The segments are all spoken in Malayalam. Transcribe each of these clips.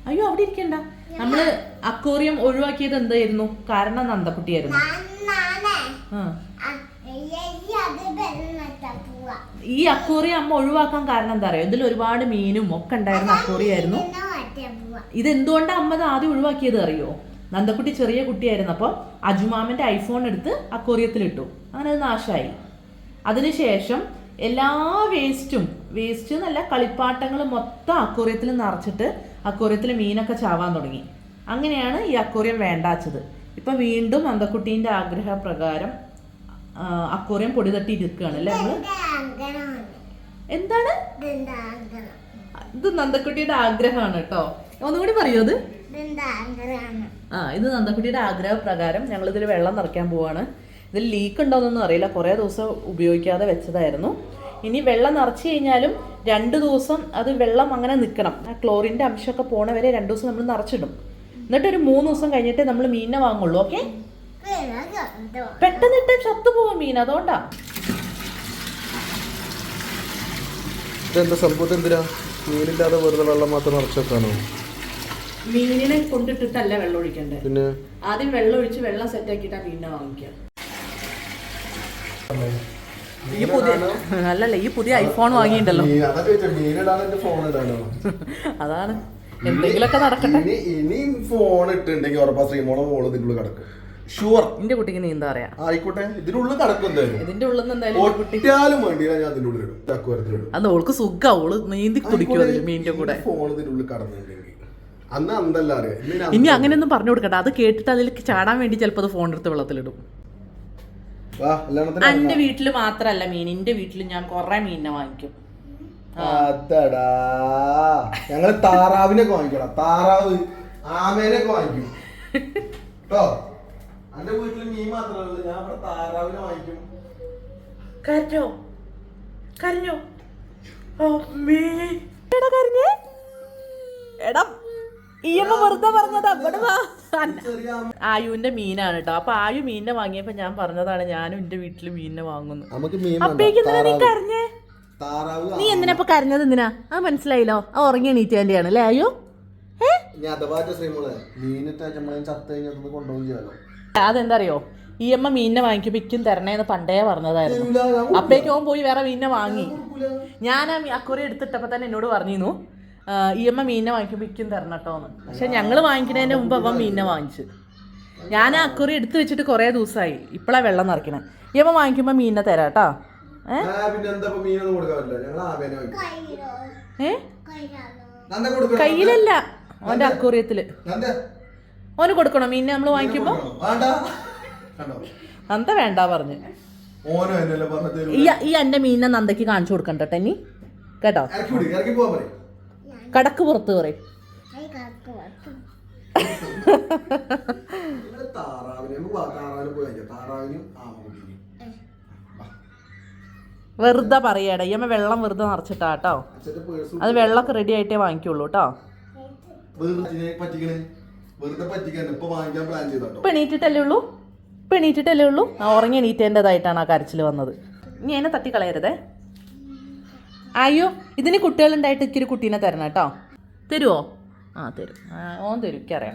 അയ്യോ അവിടെ ഇരിക്കണ്ട. നമ്മള് അക്വേറിയം ഒഴിവാക്കിയത് എന്തായിരുന്നു? കാരണം നന്ദക്കുട്ടിയായിരുന്നു. ഈ അക്വേറിയം അമ്മ ഒഴിവാക്കാൻ കാരണം എന്താ അറിയോ? ഇതിൽ ഒരുപാട് മീനും ഒക്കെ ഉണ്ടായിരുന്ന അക്വേറിയം ആയിരുന്നു. ഇതെന്തുകൊണ്ടാണ് അമ്മ ആദ്യം ഒഴിവാക്കിയത് അറിയോ? നന്ദക്കുട്ടി ചെറിയ കുട്ടിയായിരുന്നു. അപ്പം അജുമാമന്റെ ഐഫോൺ എടുത്ത് അക്വേറിയത്തിലിട്ടു. അങ്ങനെ അത് നാശമായി. അതിനുശേഷം എല്ലാ വേസ്റ്റ് എന്നല്ല, കളിപ്പാട്ടങ്ങൾ മൊത്തം അക്വേറിയത്തിൽ നിറച്ചിട്ട് അക്വേറിയത്തിൽ മീനൊക്കെ ചാവാൻ തുടങ്ങി. അങ്ങനെയാണ് ഈ അക്വേറിയം വേണ്ടാച്ചത്. ഇപ്പൊ വീണ്ടും നന്ദക്കുട്ടീൻ്റെ ആഗ്രഹപ്രകാരം അക്വേറിയം പൊടി തട്ടി ഇരിക്കുകയാണ് അല്ലേ നമ്മള്. എന്താണ് ഇത്? നന്ദക്കുട്ടിയുടെ ആഗ്രഹമാണ് കേട്ടോ. ഒന്നുകൂടി പറയൂ അത്. ഇത് നന്ദക്കുട്ടിയുടെ ആഗ്രഹപ്രകാരം ഞങ്ങൾ ഇതിൽ വെള്ളം നിറയ്ക്കാൻ പോവാണ്. ഇതിൽ ലീക്ക് ഉണ്ടോന്നൊന്നും അറിയില്ല. കുറേ ദിവസം ഉപയോഗിക്കാതെ വെച്ചതായിരുന്നു. ഇനി വെള്ളം നിറച്ച് കഴിഞ്ഞാലും 2 ദിവസം അത് വെള്ളം അങ്ങനെ നിൽക്കണം. ആ ക്ലോറിൻ്റെ അംശമൊക്കെ പോണ വരെ 2 ദിവസം നമ്മൾ നിറച്ചിടും. എന്നിട്ട് ഒരു 3 ദിവസം കഴിഞ്ഞിട്ടേ നമ്മൾ മീനിനെ വാങ്ങുള്ളൂ. ഓക്കെ? പെട്ടെന്നിട്ട് ചത്തു പോവും മീൻ. അതുകൊണ്ടാ. മീനില്ലാതെ വെറുതെ വെള്ളം മാത്രം നിറച്ച് വെക്കാനോ? മീനിനെ കൊണ്ടിട്ടിട്ടല്ല വെള്ളം ഒഴിക്കണ്ടേ. പിന്നെ ആദ്യം വെള്ളം ഒഴിച്ച് വെള്ളം സെറ്റ് ആക്കിയിട്ടാ മീനിനെ വാങ്ങിക്കുക. അല്ലല്ല, ഈ പുതിയ ഐഫോൺ വാങ്ങിയിട്ടുണ്ടല്ലോ. അതാണ്. എന്തെങ്കിലുമൊക്കെ നടക്കട്ടെ. ഇനി ഫോൺ ഇട്ടുണ്ടെങ്കിൽ ഉറപ്പാ ശ്രീമോളെ മോള് ഇതിന്റെ ഉള്ളിൽ കിടക്കും. ഷുവർ. എന്റെ കുട്ടിക്ക് നീന്താ അറിയാം. ആയിക്കോട്ടെ, ഇതിന്റെ ഉള്ളിൽ കിടക്കും. ഇതിന്റെ ഉള്ളിൽ നിന്ന് അത് ഓൾക്ക് സുഖം. ഓള് നീന്തി തുടിക്കും മീനിന്റെ കൂടെ. ഫോൺ ഇതിന്റെ ഉള്ളിൽ കടന്നിട്ടുണ്ടെങ്കിൽ അന്ന് അന്തല്ല അറിയാം. ഇനി അങ്ങനെയൊന്നും പറഞ്ഞു കൊടുക്കട്ടെ. അത് കേട്ടിട്ട് അതിൽ ചാടാൻ വേണ്ടി ചിലപ്പോൾ അത് ഫോൺ എടുത്ത് വെള്ളത്തിലിടും. എന്റെ വീട്ടില് മാത്രല്ല മീൻ, എന്റെ വീട്ടില് ഞാൻ കൊറേ മീനിനെ വാങ്ങിക്കും. അതടാ, ഞങ്ങള് താറാവിനൊക്കെ വാങ്ങിക്കണം. താറാവ്, ആമേനൊക്കെ വാങ്ങിക്കും കേട്ടോ. എന്റെ വീട്ടില് മീൻ മാത്രമല്ല, ഞാൻ ഇവിടെ താറാവിനെ വാങ്ങിക്കും. കരഞ്ഞോ? കരഞ്ഞേ? എടാ ഈയമ്മ വെറുതെ പറഞ്ഞത്. അവിടെ ആയുവിന്റെ മീനാണ് കേട്ടോ. അപ്പൊ ആയു മീനിനെ വാങ്ങിയപ്പോ ഞാൻ പറഞ്ഞതാണ് ഞാനും എന്റെ വീട്ടില് മീനിനെ വാങ്ങുന്നു. അപ്പേക്ക് എന്തിനാ നീ കരഞ്ഞേ? നീ എന്തിനാ ഇപ്പൊ കരഞ്ഞത്? എന്തിനാ? അത് മനസ്സിലായില്ലോ. ആ ഉറങ്ങി എണീറ്റേന്റെയാണ് അല്ലേ ആയു? അതെന്താ അറിയോ? ഈ അമ്മ മീനിനെ വാങ്ങിക്കുമ്പോ ഇക്കും തരണേന്ന് പണ്ടേ പറഞ്ഞതായിരുന്നു. അപ്പേക്ക് ഓൻ പോയി വേറെ മീനിനെ വാങ്ങി. ഞാൻ ആ അക്വേറിയം എടുത്തിട്ടപ്പോ തന്നെ എന്നോട് പറഞ്ഞിരുന്നു ഈ അമ്മ മീനിനെ വാങ്ങിക്കുമ്പോൾ ഇക്കും തരണം കേട്ടോന്ന്. പക്ഷെ ഞങ്ങൾ വാങ്ങിക്കുന്നതിന് മുമ്പ് അവൻ മീനിനെ വാങ്ങിച്ചു. ഞാൻ ആ അക്വേറിയം എടുത്ത് വെച്ചിട്ട് കുറേ ദിവസമായി. ഇപ്പോഴാണ് വെള്ളം നിറയ്ക്കണം. ഈ അമ്മ വാങ്ങിക്കുമ്പോൾ മീനിനെ തരാം കേട്ടോ. കയ്യിലല്ല, ഓന്റെ അക്വേറിയത്തില്. ഓന് കൊടുക്കണോ മീനിനെ നമ്മൾ വാങ്ങിക്കുമ്പോ? നന്ദ വേണ്ട പറഞ്ഞു. ഈ എന്റെ മീനിനെ നന്ദയ്ക്ക് കാണിച്ചു കൊടുക്കണ്ട കേട്ടോ ഇനി കേട്ടോ. കടക്ക് പുറത്ത് പറയും. വെറുതെ പറയട. ഈ അമ്മ വെള്ളം വെറുതെ നിറച്ചിട്ടാ കേട്ടോ. അത് വെള്ളമൊക്കെ റെഡി ആയിട്ടേ വാങ്ങിക്കുള്ളൂ കേട്ടോ. ഇപ്പൊ എണീറ്റിട്ടല്ലേ ഉള്ളൂ. ഉറങ്ങി എണീറ്റേണ്ടതായിട്ടാണ് ആ കരച്ചിൽ വന്നത്. ഇനി അതിനെ തട്ടിക്കളയരുതേ. അയ്യോ, ഇതിന് കുട്ടികളുണ്ടായിട്ട് ഇക്കൊരു കുട്ടീനെ തരണം കേട്ടോ. തരുമോ? തരും. ഓൻ തരും, എനിക്കറിയാം.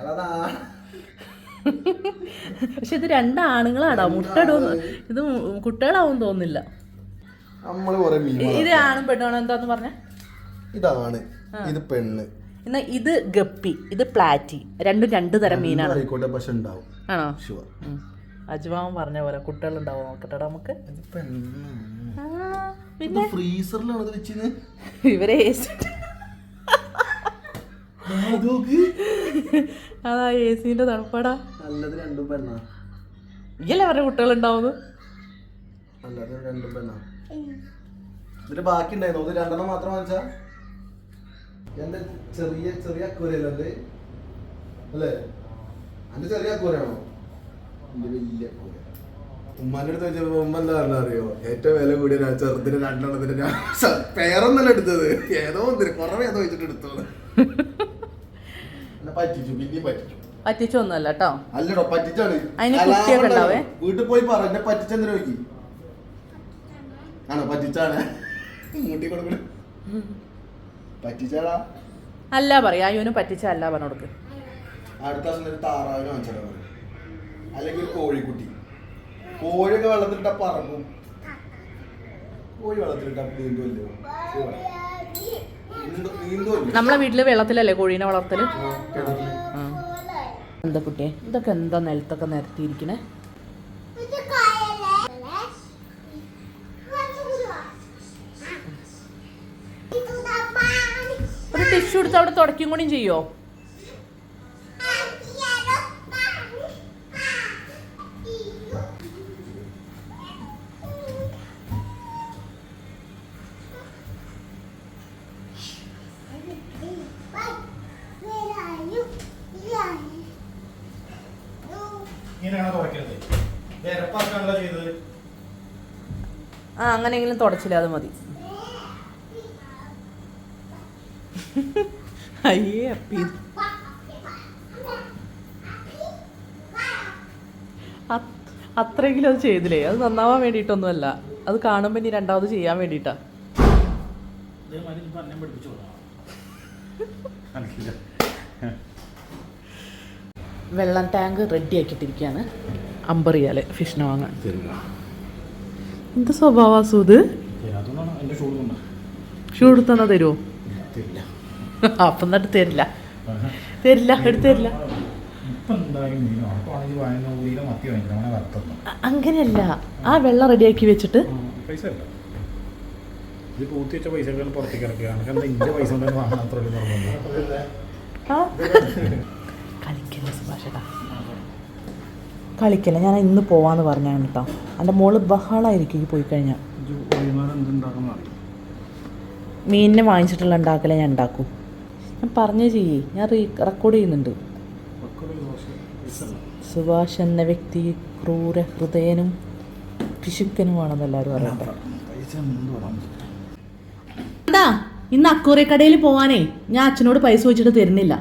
പക്ഷെ ഇത് 2 ആണുങ്ങളാടാ. മുട്ടയിടുമെന്ന് ഇത് കുട്ടികളാവും തോന്നുന്നില്ല. ഇത് ആണും പെണ്ണാണോ? എന്താന്ന് പറഞ്ഞ? ഇതാണ് ഇത് പെണ്ണ്. എന്നാ ഇത് ഗപ്പി, ഇത് പ്ലാറ്റി. 2 തരം മീനാണ്. ആണോ? അജുമാവൻ പറഞ്ഞ പോലെ കുട്ടികളുണ്ടാവും. നോക്കട്ടെടാ നമുക്ക്. പിന്നെ ഇവരെ അതാ ഏസിന്റെ തണുപ്പാടാ. ഇയല്ലേ അവരുടെ കുട്ടികളുണ്ടാവുന്നു. ബാക്കി ഉണ്ടായിരുന്നു. 2 മാത്രം വാങ്ങിച്ചാ എന്റെ ചെറിയ അക്വേറിയല്ലേ അല്ലേ? എന്റെ ചെറിയ അക്വേറിയാണോ? എന്റെ വലിയ അക്വേറിയ. ഉമ്മാന്റെ അടുത്ത് വെച്ചപ്പോ ഉമ്മ എന്താ പറഞ്ഞ അറിയോ? ഏറ്റവും വില കൂടിയ ചെറുതിന് 2 പേരൊന്നല്ല എടുത്തത്. ഏതോ കുറവേ ഏതോ വെച്ചിട്ട് എടുത്തോളൂ. പറ്റിച്ചു. പിന്നെയും പറ്റിച്ചൊന്നുമല്ല കേട്ടോ. അല്ലടോ, പറ്റിച്ചാണ്. വീട്ടിൽ പോയി പറ എന്നെ പറ്റിച്ചെന്തിനു നോക്കി. ആണോ? പറ്റിച്ചാണ്. മൂട്ടി കൊടുക്കണ പറ്റിച്ചാടാ. അല്ല പറയാ അയ്യോനും പറ്റിച്ച അല്ല പറഞ്ഞു കൊടുക്ക്. അടുത്ത ദിവസം ഒരു താറാവിനെ വാങ്ങിച്ചാൽ മതി, അല്ലെങ്കിൽ ഒരു കോഴിക്കുട്ടി. കോഴിയൊക്കെ വെള്ളത്തിലിട്ടാ പറക്കും, കോഴി വെള്ളത്തിലിട്ടാ നീന്തുമല്ലോ. നമ്മളെ വീട്ടില് വെള്ളത്തിലല്ലേ കോഴീനെ വളർത്തല്. എന്താ കുട്ടിയെ ഇതൊക്കെ എന്താ നിലത്തൊക്കെ നിരത്തിയിരിക്കണേ? ഒരു ടിഷ്യൂ എടുത്ത് അവിടെ തുടയ്ക്കും കൂടിയും ചെയ്യോ? ആ അങ്ങനെയെങ്കിലും തുടച്ചില്ല, അത് മതി. അയ്യേ അപ്പി അത്രയെങ്കിലും അത് ചെയ്തില്ലേ? അത് നന്നാവാൻ വേണ്ടിയിട്ടൊന്നുമല്ല, അത് കാണുമ്പോൾ ഇനി രണ്ടാമത് ചെയ്യാൻ വേണ്ടിയിട്ടാ. വെള്ളം ടാങ്ക് റെഡി ആക്കിയിട്ടിരിക്കുകയാണ്. 50 റിയാല് ഫിഷിനെ വാങ്ങാൻ. എന്ത് സ്വഭാവാസൂത്? ഷൂ എടുത്തന്നാ തരുമോ? അപ്പം എന്നിട്ട് തരില്ല, എടുത്ത് തരില്ല. അങ്ങനെയല്ല, ആ വെള്ളം റെഡിയാക്കി വെച്ചിട്ട് കളിക്കല്ല സുഭാഷേട്ടാ, കളിക്കല്ല. ഞാൻ ഇന്ന് പോവാന്ന് പറഞ്ഞാണ് കേട്ടോ. എൻ്റെ മോള് ബഹളായിരിക്കും പോയി കഴിഞ്ഞാൽ. മീനിനെ വാങ്ങിച്ചിട്ടുള്ള ഉണ്ടാക്കലേ ഞാൻ ഉണ്ടാക്കൂ. ഞാൻ പറഞ്ഞേ ചെയ്യേ, ഞാൻ റെക്കോർഡ് ചെയ്യുന്നുണ്ട്. സുഭാഷ് എന്ന വ്യക്തി ക്രൂര ഹൃദയനും പിശുക്കനുമാണെന്ന് എല്ലാവരും അറിയട്ടെ. എന്താ ഇന്ന് അക്കൂറെ കടയിൽ പോവാനേ ഞാൻ അച്ഛനോട് പൈസ വെച്ചിട്ട് തരുന്നില്ല.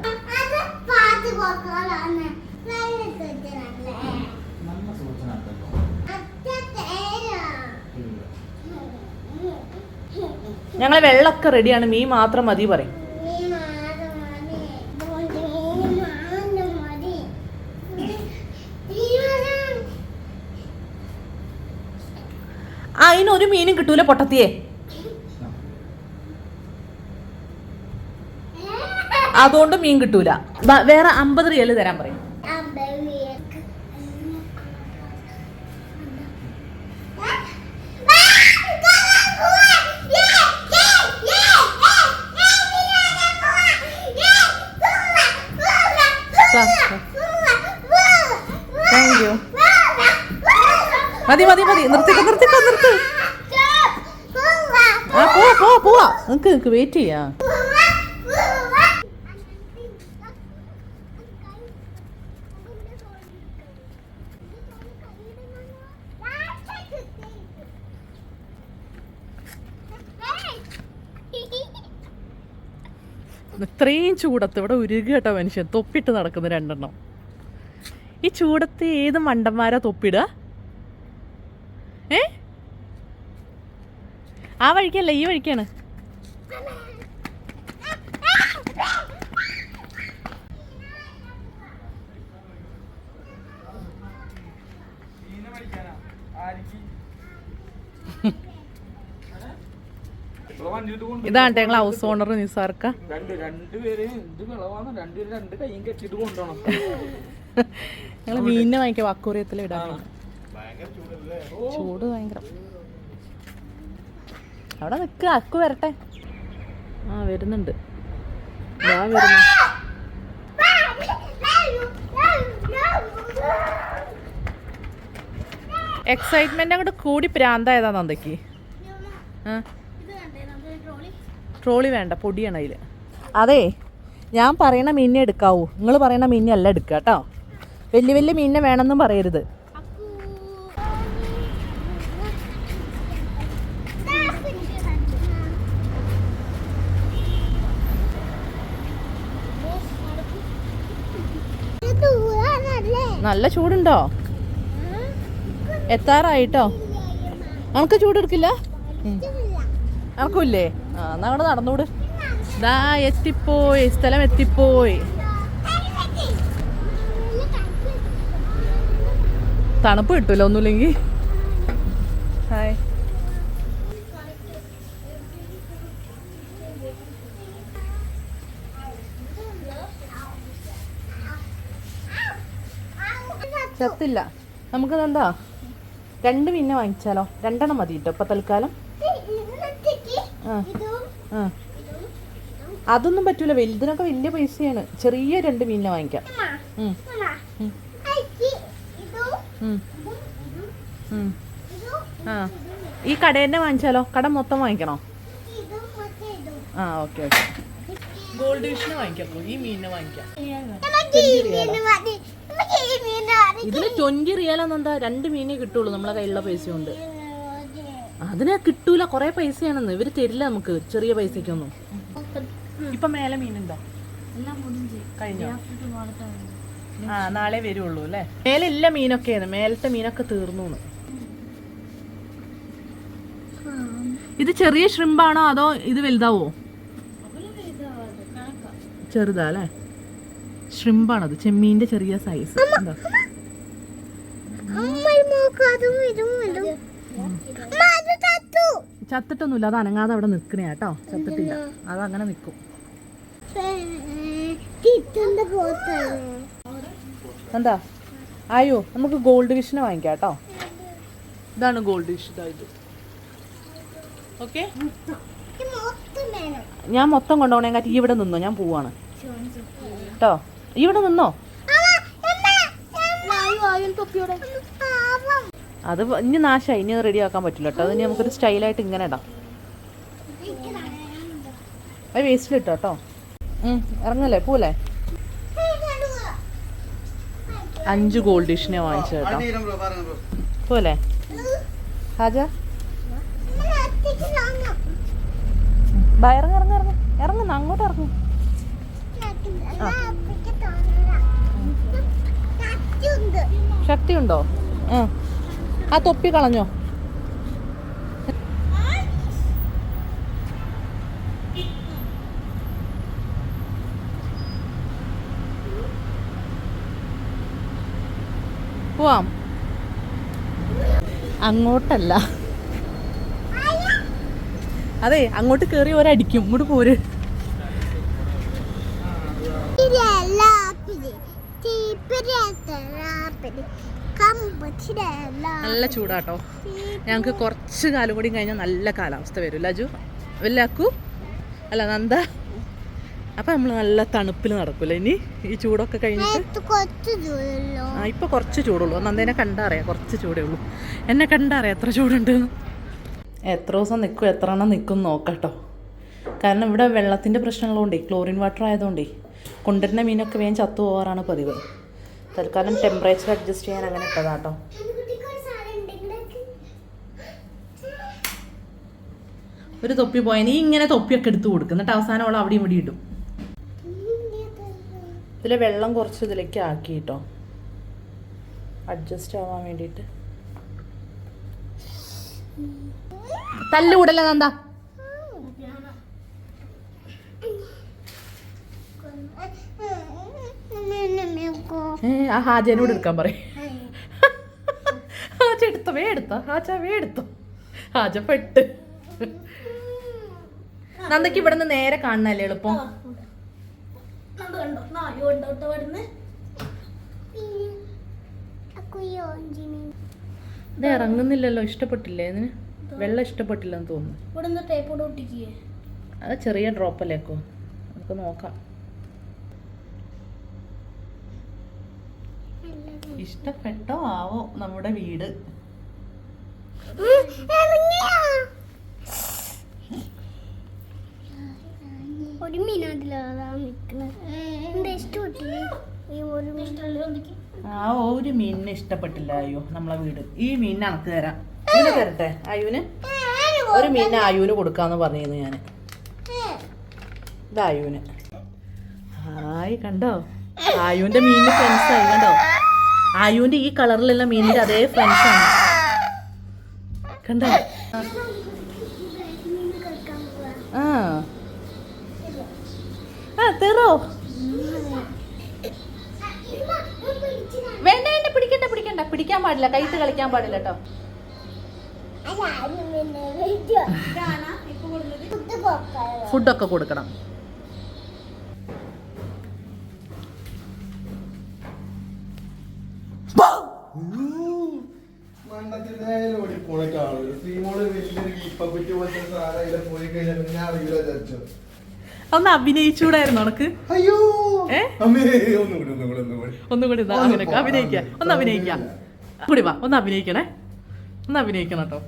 ഞങ്ങളെ വെള്ളമൊക്കെ റെഡിയാണ്, മീൻ മാത്രം മതി പറയും. അതിനൊരു മീനും കിട്ടൂല പൊട്ടത്തിയെ. അതുകൊണ്ട് മീൻ കിട്ടൂല. വേറെ 50 റിയൽ തരാൻ പറയും. Thank you. മതി നിർത്ത്. ആ പോവാ നിക്ക് വെയിറ്റ് ചെയ്യാ. ഇത്രയും ചൂടത്ത് ഇവിടെ ഉരുകേട്ട മനുഷ്യൻ തൊപ്പിട്ട് നടക്കുന്ന 2 എണ്ണം. ഈ ചൂടത്ത് ഏത് മണ്ടന്മാരാ തൊപ്പിടുക? ആ വഴിക്കല്ല, ഈ വഴിക്കാണ്. ഇതാണ് ഞങ്ങൾ ഹൗസ് ഓണർ നിസാർക്ക. ഞങ്ങൾ മീനിനെ വാങ്ങിക്കാം അക്വേറിയത്തിൽ ഇടാൻ. ചൂട് ഭയങ്കര. അവിടെ നിൽക്കുക, അക്കു വരട്ടെ. ആ വരുന്നുണ്ട്. എക്സൈറ്റ്മെന്റ് അങ്ങോട്ട് കൂടി പ്രാന്തായതാ നന്ദയ്ക്ക്. ട്രോളി വേണ്ട, പൊടിയാണ് അതിൽ. അതെ, ഞാൻ പറയണ മീനിനെ എടുക്കാവൂ, നിങ്ങൾ പറയണ മീനിനെ അല്ല എടുക്കുക കേട്ടോ. വലിയ മീനിനെ വേണമെന്നും പറയരുത്. നല്ല ചൂടുണ്ടോ? എത്താറായിട്ടോ. അനക്ക് ചൂടെടുക്കില്ല? അനക്കില്ലേ? ആ എന്നാ അവിടെ നടന്നൂട്. ദാ എത്തിപ്പോയി, സ്ഥലം എത്തിപ്പോയി. തണുപ്പ് കിട്ടൂല ഒന്നുമില്ലെങ്കിൽ. ഹായ്. ചത്തില്ല. നമുക്കതെന്താ 2 മീനെ വാങ്ങിച്ചാലോ? 2 മതി കേട്ടോ ഇപ്പൊ തൽക്കാലം. അതൊന്നും പറ്റൂല, വലുതിനൊക്കെ വലിയ പൈസയാണ്. ചെറിയ 2 മീനിനെ വാങ്ങിക്കാം. ആ ഈ കടയിൽ തന്നെ വാങ്ങിച്ചാലോ? കട മൊത്തം വാങ്ങിക്കണോ? ആ ഓക്കെ ഓക്കെ. ഗോൾഡ് ഫിഷിനെ വാങ്ങിക്കാം. ഈ മീനിനെ വാങ്ങിക്കാം. ഇതിന് 20 റിയാലെന്നെന്താ? 2 മീനേ കിട്ടുള്ളൂ നമ്മളെ കയ്യിലുള്ള പൈസ കൊണ്ട്. അതിനെ കിട്ടൂല, കുറെ പൈസയാണെന്ന് ഇവര് തരില്ല നമുക്ക് ചെറിയ പൈസക്കൊന്നും. ഇപ്പൊ മേലെ മീനുണ്ടോ? കഴിഞ്ഞോ? ആ നാളെ വരുള്ളൂ അല്ലേ? മേലെ ഇല്ല മീനൊക്കെയാണ്, മേലത്തെ മീനൊക്കെ തീർന്നു. ഇത് ചെറിയ ഷ്രിമ്പാണോ അതോ ഇത് വലുതാവോ? ചെറുതാ അല്ലേ? ഷ്രിമ്പാണത്, ചെമ്മീന്റെ ചെറിയ സൈസ്. എന്താ ചത്തിട്ടൊന്നുമില്ല, അത് അനങ്ങാതെ അവിടെ നിൽക്കണേ കേട്ടോ. ചത്തിട്ടില്ല, അത് അങ്ങനെ നിൽക്കും. എന്താ ആയോ? നമുക്ക് ഗോൾഡ് ഫിഷിനെ വാങ്ങിക്കാം കേട്ടോ. ഇതാണ് ഗോൾഡ് ഫിഷ്. ഇതായത് ഓക്കെ. ഞാൻ മൊത്തം കൊണ്ടുപോകണേ കാട്ടി ഇവിടെ നിന്നോ, ഞാൻ പോവാണ് കേട്ടോ. ഇവിടെ നിന്നോ. അത് ഇനി നാശമായി, ഇനി റെഡി ആക്കാൻ പറ്റില്ല കേട്ടോ. അത് നമുക്കൊരു സ്റ്റൈലായിട്ട് ഇങ്ങനെ ഇടാം. അത് വേസ്റ്റിലിട്ടോ കേട്ടോ. ഇറങ്ങല്ലേ, പോലെ 5 ഗോൾഡ് ഡിഷിനെ വാങ്ങിച്ചു കേട്ടോ. പോലെ ഹാജ ഇറങ്ങ ഇറങ്ങ ഇറങ്ങ ഇറങ്ങുന്ന അങ്ങോട്ട് ഇറങ്ങും. ശക്തി ഉണ്ടോ? ആ തൊപ്പി കളഞ്ഞോ? പോവാം. അങ്ങോട്ടല്ല, അതെ അങ്ങോട്ട് കേറി ഒരടിക്കും. ഇങ്ങോട്ട് പോര്. നല്ല ചൂടാട്ടോ. ഞങ്ങൾക്ക് കുറച്ച് കാലം കൂടി കഴിഞ്ഞാൽ നല്ല കാലാവസ്ഥ വരും. ലജു വല്ലാക്കൂ അല്ല നന്ദ. അപ്പം നമ്മൾ നല്ല തണുപ്പിൽ നടക്കൂല ഇനി ഈ ചൂടൊക്കെ കഴിഞ്ഞിട്ട്. ഇപ്പം കുറച്ച് ചൂടുള്ളൂ. നന്ദേനെ കണ്ടറിയാം, കുറച്ച് ചൂടേ ഉള്ളൂ. എന്നെ കണ്ടറിയാം എത്ര ചൂടുണ്ട്. എത്ര ദിവസം നിൽക്കും, എത്ര എണ്ണം നിൽക്കും നോക്കട്ടോ. കാരണം ഇവിടെ വെള്ളത്തിൻ്റെ പ്രശ്നങ്ങളുകൊണ്ടേ, ക്ലോറിൻ വാട്ടർ ആയതുകൊണ്ടേ കൊണ്ടുവരുന്ന മീനൊക്കെ വേഗം ചത്തു പോകാറാണ് പതിവ്. തൽക്കാലം ടെമ്പറേച്ചർ അഡ്ജസ്റ്റ് ചെയ്യാൻ അങ്ങനെ ഇട്ടതാട്ടോ. ഒരു തൊപ്പി പോയാൽ നീ ഇങ്ങനെ തൊപ്പിയൊക്കെ എടുത്ത് കൊടുക്കും, എന്നിട്ട് അവസാനം അവൾ അവിടെ ഇവിടെ ഇടും. ഇതിലെ വെള്ളം കുറച്ച് ഇതിലേക്ക് ആക്കി കേട്ടോ, അഡ്ജസ്റ്റ് ആവാൻ വേണ്ടിയിട്ട്. തല്ലുകൂടല്ലേ നന്ദ. ആ ഹാജനോട് എടുക്കാൻ പറയും. ഹാജ എടുത്തോ, എടുത്തോ ഹാജ, എടുത്തോ ഹാജ. പെട്ട് നന്ദക്ക് ഇവിടെ നിന്ന് നേരെ കാണണല്ലേ എളുപ്പം. ഇത് ഇറങ്ങുന്നില്ലല്ലോ. ഇഷ്ടപ്പെട്ടില്ലേ ഇതിന്? വെള്ളം ഇഷ്ടപ്പെട്ടില്ലെന്ന് തോന്നുന്നു. അത് ചെറിയ ഡ്രോപ്പല്ലേക്കോ, നമുക്ക് നോക്കാം. ഇഷ്ടപ്പെട്ടോ ആവോ നമ്മുടെ വീട്? ഒരു ആ ഒരു മീനിനെ ഇഷ്ടപ്പെട്ടില്ല. അയ്യോ നമ്മളെ വീട്. ഈ മീനിനെ അനക്ക് തരാം. ഇതിനെ തരട്ടെ ആയുവിന്. ഒരു മീനിനെ ആയുവിന് കൊടുക്കാന്ന് പറഞ്ഞിരുന്നു ഞാൻ. ഇത് ആയുവിന്. ഹായ്, കണ്ടോ ആയുവിന്റെ മീനിന് ഫ്രണ്ട്സ് ആയി. കണ്ടോ ആയുവിന്റെ ഈ കളറിലുള്ള മീനിന്റെ അതേ ഫ്രണ്ട്സ് ആണ്. കണ്ടോ? ആ ആ തെറോ വേണ്ട വേണ്ട പിടിക്കണ്ട പിടിക്കണ്ട പിടിക്കാൻ പാടില്ല കൈത്ത് കളിക്കാൻ പാടില്ല കേട്ടോ ഫുഡൊക്കെ കൊടുക്കണം ഒന്ന് അഭിനയിച്ചൂടായിരുന്നു ഉനക്ക് അയ്യോ ഒന്നുകൂടി അങ്ങനെയൊക്കെ അഭിനയിക്കാം ഒന്ന് അഭിനയിക്കാം കൂടി വാ ഒന്ന് അഭിനയിക്കണേ ഒന്ന് അഭിനയിക്കണം കേട്ടോ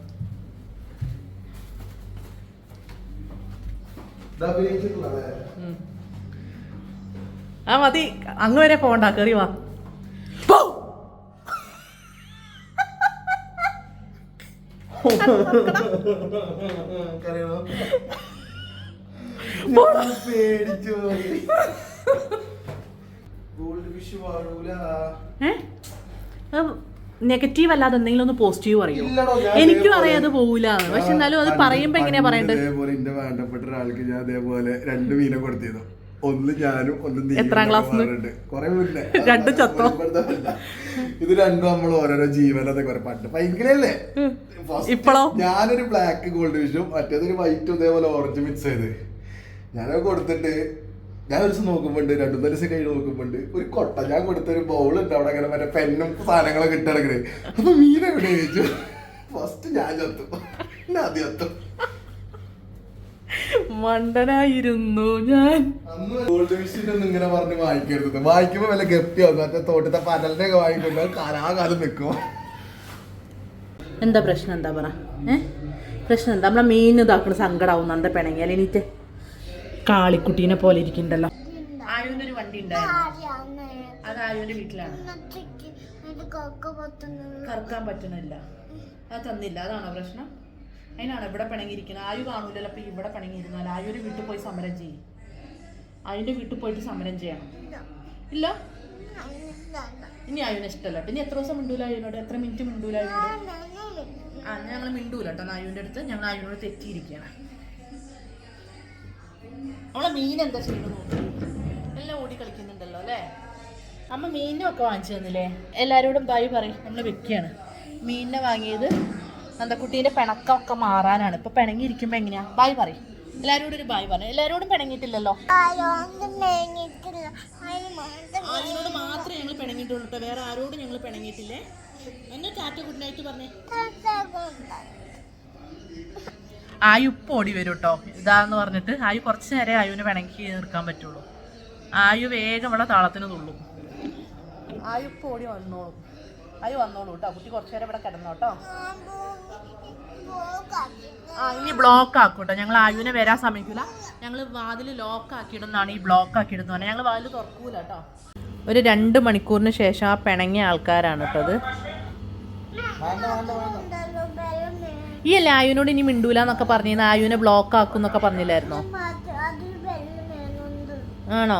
ആ മതി അങ്ങ് വരെ പോണ്ട കയറി വാ നെഗറ്റീവ് അല്ലാതെ എന്തെങ്കിലും ഒന്ന് പോസിറ്റീവ് പറയൂ എനിക്കും അറിയാതെ പോകൂല പക്ഷെ എന്നാലും അത് പറയുമ്പോ എങ്ങനെയാ പറയണ്ടത് എന്റെ വേണ്ടപ്പെട്ട ഒരാൾക്ക് ഞാൻ അതേപോലെ 2 മീനെ കൊടുത്തിരുന്നു ഒന്ന് ഞാനും ഒന്ന് എത്രാം ക്ലാസ് കൊറേ മുന്നേ രണ്ടും ചത്തോ ഇത് രണ്ടും നമ്മൾ ഓരോരോ ജീവനൊക്കെ കുറെ പണ്ട് ഭയങ്കരല്ലേ ഇപ്പഴോ ഞാനൊരു ബ്ലാക്ക് ഗോൾഡ് ഫിഷും മറ്റേതൊരു വൈറ്റും ഇതേപോലെ ഓറഞ്ച് മിക്സ് ചെയ്ത് ഞാനത് കൊടുത്തിട്ട് ഞാൻ ഒരു ദിവസം നോക്കുമ്പോണ്ട് 2-3 ദിവസം കഴിഞ്ഞ് നോക്കുമ്പോണ്ട് ഒരു കൊട്ട ഞാൻ കൊടുത്തൊരു ബൗൾ ഉണ്ട് അവിടെ അങ്ങനെ മറ്റേ പെന്നും സാധനങ്ങളൊക്കെ ഇട്ടിടക്കണേ അപ്പൊ മീൻ എവിടെ ചോദിച്ചു ഫസ്റ്റ് ഞാൻ ചത്തു ആദ്യം ചത്തു മണ്ടനായിരുന്നു ഞാൻ അന്ന് ഗോൾഡ് ഫിഷിനൊന്നും ഇങ്ങനെ പറഞ്ഞ് വാങ്ങിക്കരുത് വാങ്ങിക്കുമ്പോ വല്ല ഗപ്പിയാവും മറ്റേ തോട്ടത്തെ പനലിനെ ഒക്കെ വാങ്ങിക്കൊണ്ട് കാലാകാലം നിൽക്കും എന്താ പ്രശ്നം എന്താ പറ പ്രശ്നം എന്താ നമ്മളെ മീൻ ഇതാക്കണ സങ്കടാവും നന്ദ പിണങ്ങിയാൽ എനിക്ക് കാളിക്കുട്ടീനെ പോലെ ഇരിക്കണ്ടല്ലോ ആയുവിന്റെ ഒരു വണ്ടി ഉണ്ടായിരുന്നു അത് ആയുവിന്റെ വീട്ടിലാണ് കറക്കാൻ പറ്റുന്നില്ല അത് തന്നില്ല അതാണോ പ്രശ്നം അതിനാണ് ഇവിടെ പിണങ്ങിയിരിക്കുന്നത് ആയു കാണൂലല്ലോ അപ്പൊ ഇവിടെ പിണങ്ങിയിരുന്നാൽ ആയുവിന്റെ വീട്ടിൽ പോയി സമരം ചെയ്യും ആയുവിന്റെ വീട്ടിൽ പോയിട്ട് സമരം ചെയ്യണം ഇല്ല ഇനി ആയുവിനെ ഇഷ്ടമല്ല ഇനി എത്ര ദിവസം മിണ്ടൂല ആയുവിനോട് എത്ര മിനിറ്റ് മിണ്ടൂല ആയുവിനോട് ആ ഞങ്ങൾ മിണ്ടൂല കേട്ടോ ആയുവിന്റെ അടുത്ത് ഞങ്ങൾ ആയുവിനോട് തെറ്റിയിരിക്കുകയാണ് നമ്മളെ മീൻ എന്താ ചെയ്യുന്നത് നോക്കി എല്ലാം ഓടി കളിക്കുന്നുണ്ടല്ലോ അല്ലേ അമ്മ മീനൊക്കെ വാങ്ങിച്ചു തന്നില്ലേ എല്ലാവരോടും ബായ് പറയും നമ്മൾ വെക്കുകയാണ് മീനിനെ വാങ്ങിയത് നന്ദക്കുട്ടീൻ്റെ പിണക്കമൊക്കെ മാറാനാണ് ഇപ്പൊ പിണങ്ങിയിരിക്കുമ്പോ എങ്ങനെയാ ബായ് പറയും എല്ലാവരോടും ഒരു ബായ് പറയും എല്ലാവരോടും പിണങ്ങിയിട്ടില്ലല്ലോ ആരോട് മാത്രമേ ഞങ്ങൾ പിണങ്ങിയിട്ടുള്ളൂ കേട്ടോ വേറെ ആരോടും ഞങ്ങൾ പിണങ്ങിയിട്ടില്ലേ എന്നാ ടാറ്റ ഗുഡ് നൈറ്റ് പറഞ്ഞേ ആയു ഇപ്പം ഓടി വരും കേട്ടോ ഇതാന്ന് പറഞ്ഞിട്ട് ആയു കുറച്ച് നേരം ആയുവിനെ പിണങ്ങി നിർക്കാൻ പറ്റുള്ളൂ ആയു വേഗം ഇവിടെ താളത്തിന് തുള്ളും ആയു ഇപ്പം ഓടി വന്നോളും ആയു വന്നോളൂ കേട്ടോ കുട്ടി കുറച്ച് നേരം ഇവിടെ കിടന്നോട്ടോ ആ ഇനി ബ്ലോക്ക് ആക്കൂട്ടോ ഞങ്ങൾ ആയുവിനെ വരാൻ സമ്മതിക്കില്ല ഞങ്ങൾ വാതിൽ ലോക്ക് ആക്കിയിടുന്നതാണ് ഈ ബ്ലോക്ക് ആക്കിയിടുന്ന പറഞ്ഞാൽ ഞങ്ങൾ വാതിൽ തുറക്കൂല കേട്ടോ ഒരു 2 മണിക്കൂറിന് ശേഷം ആ പിണങ്ങിയ ആൾക്കാരാണ് കേട്ടോ അത് ഈ അല്ലേ ആയുവിനോട് ഇനി മിണ്ടൂല എന്നൊക്കെ പറഞ്ഞിരുന്നു ആയുവിനെ ബ്ലോക്ക് ആക്കും എന്നൊക്കെ പറഞ്ഞില്ലായിരുന്നോ ആണോ